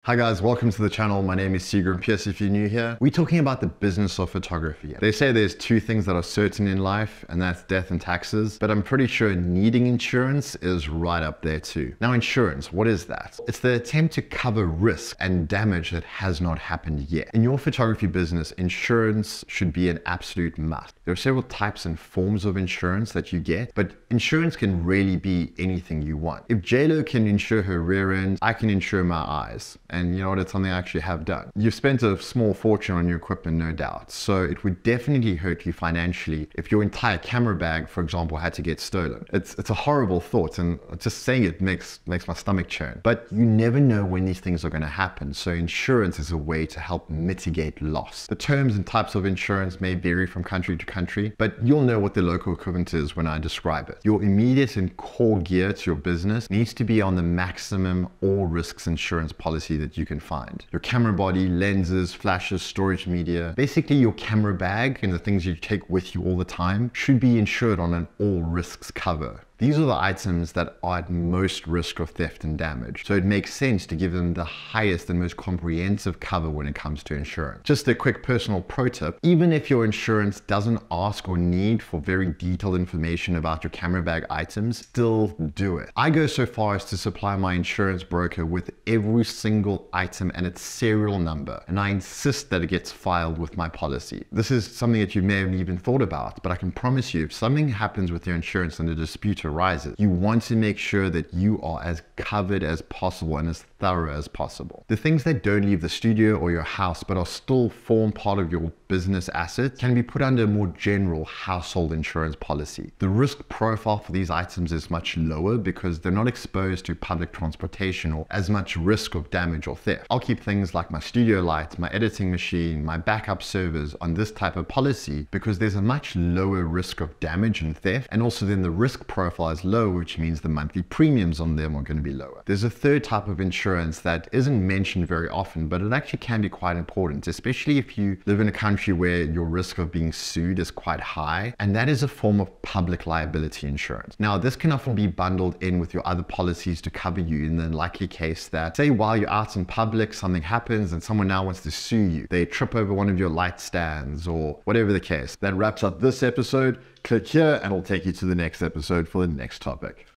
Hi guys, welcome to the channel. My name is Seagram. P.S. if you're new here, we're talking about the business of photography. They say there's two things that are certain in life, and that's death and taxes, but I'm pretty sure needing insurance is right up there too. Now, insurance, what is that? It's the attempt to cover risk and damage that has not happened yet. In your photography business, insurance should be an absolute must. There are several types and forms of insurance that you get, but insurance can really be anything you want. If JLo can insure her rear end, I can insure my eyes. And you know what, it's something I actually have done. You've spent a small fortune on your equipment, no doubt. So it would definitely hurt you financially if your entire camera bag, for example, had to get stolen. It's a horrible thought, and just saying it makes my stomach churn. But you never know when these things are going to happen. So insurance is a way to help mitigate loss. The terms and types of insurance may vary from country to country, but you'll know what the local equivalent is when I describe it. Your immediate and core gear to your business needs to be on the maximum all risks insurance policy that you can find. Your camera body, lenses, flashes, storage media, basically your camera bag and the things you take with you all the time should be insured on an all risks cover. These are the items that are at most risk of theft and damage, so it makes sense to give them the highest and most comprehensive cover when it comes to insurance. Just a quick personal pro tip, even if your insurance doesn't ask or need for very detailed information about your camera bag items, still do it. I go so far as to supply my insurance broker with every single item and its serial number, and I insist that it gets filed with my policy. This is something that you may have even thought about, but I can promise you, if something happens with your insurance and a dispute arises, you want to make sure that you are as covered as possible and as thorough as possible. The things that don't leave the studio or your house but are still form part of your business assets can be put under a more general household insurance policy. The risk profile for these items is much lower because they're not exposed to public transportation or as much risk of damage or theft. I'll keep things like my studio light, my editing machine, my backup servers on this type of policy because there's a much lower risk of damage and theft, and also then the risk profile is low, which means the monthly premiums on them are going to be lower. There's a third type of insurance that isn't mentioned very often, but it actually can be quite important, especially if you live in a country where your risk of being sued is quite high, and that is a form of public liability insurance. Now, this can often be bundled in with your other policies to cover you in the likely case that, say, while you're out in public, something happens and someone now wants to sue you. They trip over one of your light stands or whatever the case. That wraps up this episode. Click here and it'll take you to the next episode for the next topic.